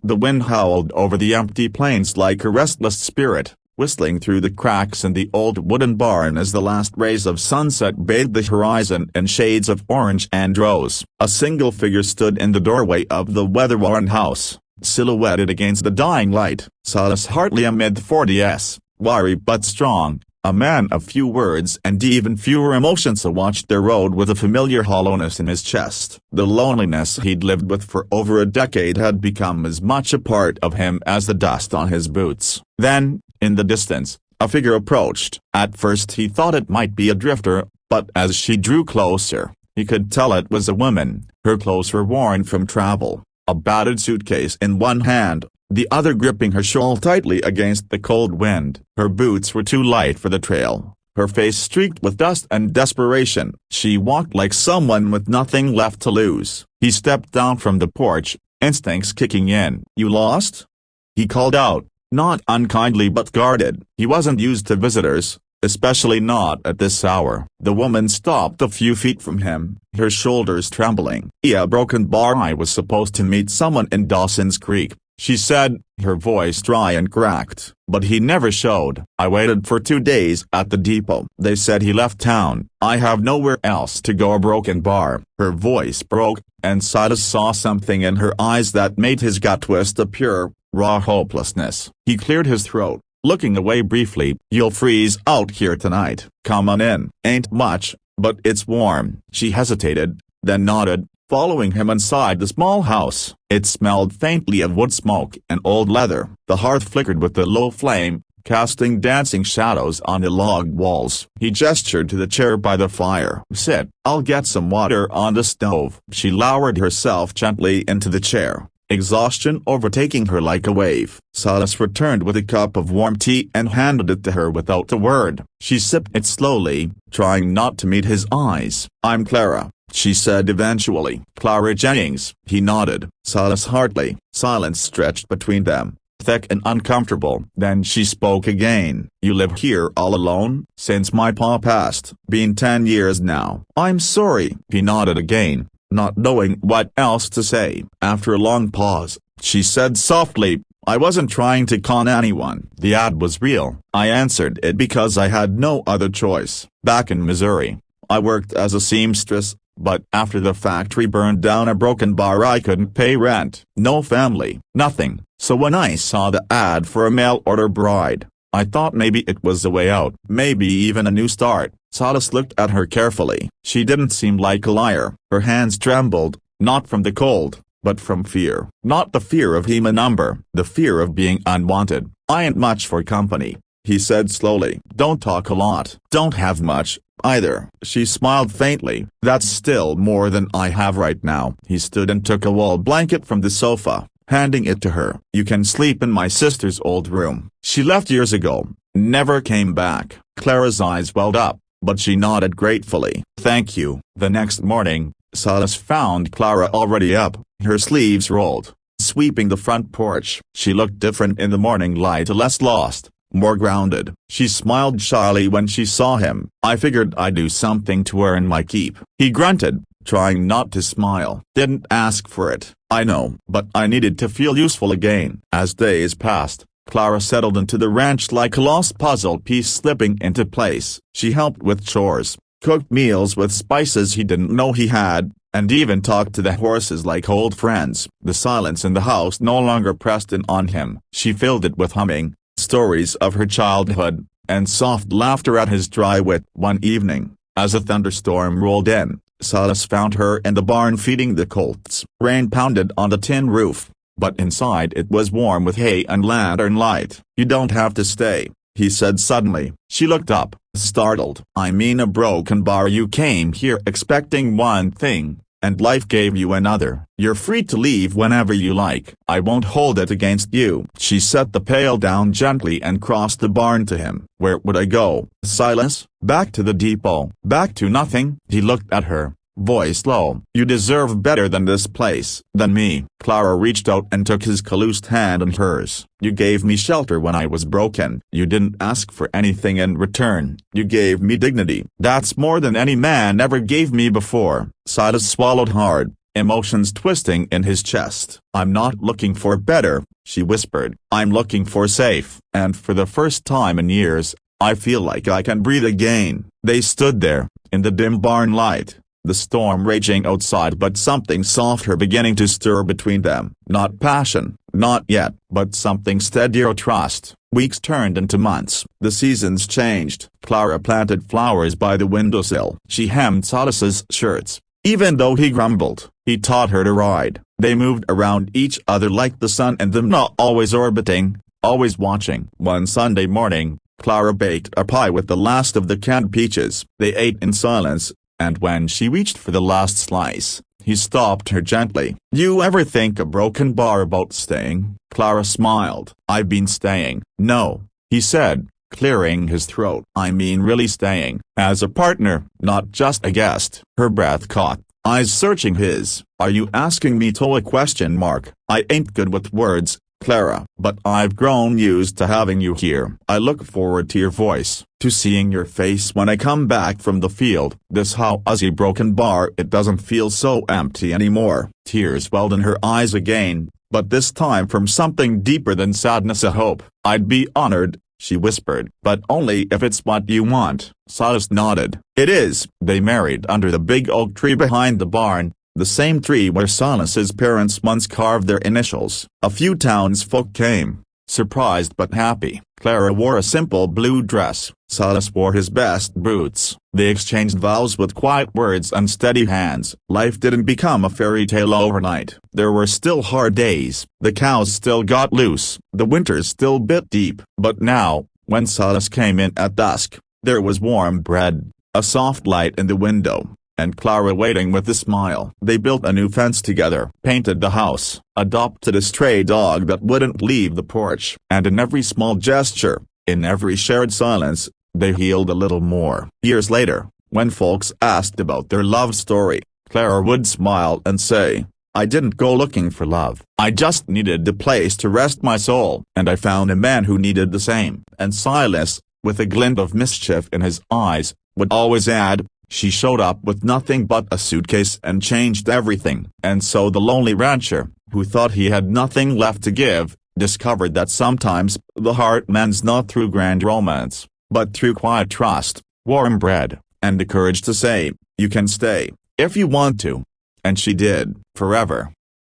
The wind howled over the empty plains like a restless spirit, whistling through the cracks in the old wooden barn as the last rays of sunset bathed the horizon in shades of orange and rose. A single figure stood in the doorway of the weather-worn house, silhouetted against the dying light. Silas Hartley, a mid-40s, wiry but strong, a man of few words and even fewer emotions, watched the road with a familiar hollowness in his chest. The loneliness he'd lived with for over a decade had become as much a part of him as the dust on his boots. Then, in the distance, a figure approached. At first he thought it might be a drifter, but as she drew closer, he could tell it was a woman. Her clothes were worn from travel, a battered suitcase in one hand, the other gripping her shawl tightly against the cold wind. Her boots were too light for the trail, her face streaked with dust and desperation. She walked like someone with nothing left to lose. He stepped down from the porch, instincts kicking in. "You lost?" he called out, not unkindly but guarded. He wasn't used to visitors, especially not at this hour. The woman stopped a few feet from him, her shoulders trembling. "A broken bar. I was supposed to meet someone in Dawson's Creek," she said, her voice dry and cracked. "But he never showed. I waited for 2 days at the depot. They said he left town. I have nowhere else to go." A broken bar. Her voice broke, and Silas saw something in her eyes that made his gut twist. A pure, raw hopelessness. He cleared his throat, looking away briefly. "You'll freeze out here tonight. Come on in." "Ain't much, but it's warm." She hesitated, then nodded, following him inside the small house. It smelled faintly of wood smoke and old leather. The hearth flickered with a low flame, casting dancing shadows on the log walls. He gestured to the chair by the fire. "Sit. I'll get some water on the stove." She lowered herself gently into the chair, exhaustion overtaking her like a wave. Silas returned with a cup of warm tea and handed it to her without a word. She sipped it slowly, trying not to meet his eyes. "I'm Clara," she said eventually. "Clara Jennings." He nodded. "Silas Hartley." Silence stretched between them, thick and uncomfortable. Then she spoke again. "You live here all alone?" "Since my pa passed." "Been 10 years now." "I'm sorry." He nodded again, not knowing what else to say. After a long pause, she said softly, "I wasn't trying to con anyone. The ad was real. I answered it because I had no other choice. Back in Missouri, I worked as a seamstress, but after the factory burned down a broken bar I couldn't pay rent. No family, nothing. So when I saw the ad for a mail-order bride, I thought maybe it was a way out. Maybe even a new start." Silas looked at her carefully. She didn't seem like a liar. Her hands trembled, not from the cold, but from fear. Not the fear of being a number, the fear of being unwanted. "I ain't much for company," he said slowly. "Don't talk a lot. Don't have much, either." She smiled faintly. "That's still more than I have right now." He stood and took a wool blanket from the sofa, handing it to her. "You can sleep in my sister's old room. She left years ago, never came back." Clara's eyes welled up, but she nodded gratefully. "Thank you." The next morning, Silas found Clara already up, her sleeves rolled, sweeping the front porch. She looked different in the morning light, less lost, more grounded. She smiled shyly when she saw him. "I figured I'd do something to earn my keep." He grunted, trying not to smile. "Didn't ask for it, I know, but I needed to feel useful again." As days passed, Clara settled into the ranch like a lost puzzle piece slipping into place. She helped with chores, cooked meals with spices he didn't know he had, and even talked to the horses like old friends. The silence in the house no longer pressed in on him. She filled it with humming, stories of her childhood, and soft laughter at his dry wit. One evening, as a thunderstorm rolled in, Silas found her in the barn feeding the colts. Rain pounded on the tin roof, but inside it was warm with hay and lantern light. "You don't have to stay," he said suddenly. She looked up, startled. "I mean a broken bar. You came here expecting one thing, and life gave you another. You're free to leave whenever you like. I won't hold it against you." She set the pail down gently and crossed the barn to him. "Where would I go, Silas?" "Back to the depot." "Back to nothing?" He looked at her, voice low. "You deserve better than this place." "Than me." Clara reached out and took his calloused hand in hers. "You gave me shelter when I was broken. You didn't ask for anything in return. You gave me dignity. That's more than any man ever gave me before." Silas swallowed hard, emotions twisting in his chest. "I'm not looking for better," she whispered. "I'm looking for safe." And for the first time in years, I feel like I can breathe again. They stood there, in the dim barn light, the storm raging outside, but something softer beginning to stir between them. Not passion, not yet, but something steadier, trust. Weeks turned into months. The seasons changed. Clara planted flowers by the windowsill. She hemmed Silas's shirts. Even though he grumbled, he taught her to ride. They moved around each other like the sun and the moon, always orbiting, always watching. One Sunday morning, Clara baked a pie with the last of the canned peaches. They ate in silence, and when she reached for the last slice, he stopped her gently. "You ever think a broken bar about staying?" Clara smiled. "I've been staying." "No," he said, clearing his throat. "I mean really staying. As a partner, not just a guest." Her breath caught, eyes searching his. "Are you asking me to a question mark? I ain't good with words, Clara, but I've grown used to having you here. I look forward to your voice, to seeing your face when I come back from the field. This Howsy broken bar, it doesn't feel so empty anymore." Tears welled in her eyes again, but this time from something deeper than sadness, a hope. "I'd be honored," she whispered. "But only if it's what you want." Silas nodded. "It is." They married under the big oak tree behind the barn, the same tree where Silas's parents once carved their initials. A few townsfolk came, surprised but happy. Clara wore a simple blue dress. Silas wore his best boots. They exchanged vows with quiet words and steady hands. Life didn't become a fairy tale overnight. There were still hard days. The cows still got loose. The winters still bit deep. But now, when Silas came in at dusk, there was warm bread, a soft light in the window, and Clara waiting with a smile. They built a new fence together, painted the house, adopted a stray dog that wouldn't leave the porch, and in every small gesture, in every shared silence, they healed a little more. Years later, when folks asked about their love story, Clara would smile and say, "I didn't go looking for love. I just needed a place to rest my soul, and I found a man who needed the same." And Silas, with a glint of mischief in his eyes, would always add, "She showed up with nothing but a suitcase and changed everything." And so the lonely rancher, who thought he had nothing left to give, discovered that sometimes the heart mends not through grand romance, but through quiet trust, warm bread, and the courage to say, "You can stay, if you want to." And she did, forever.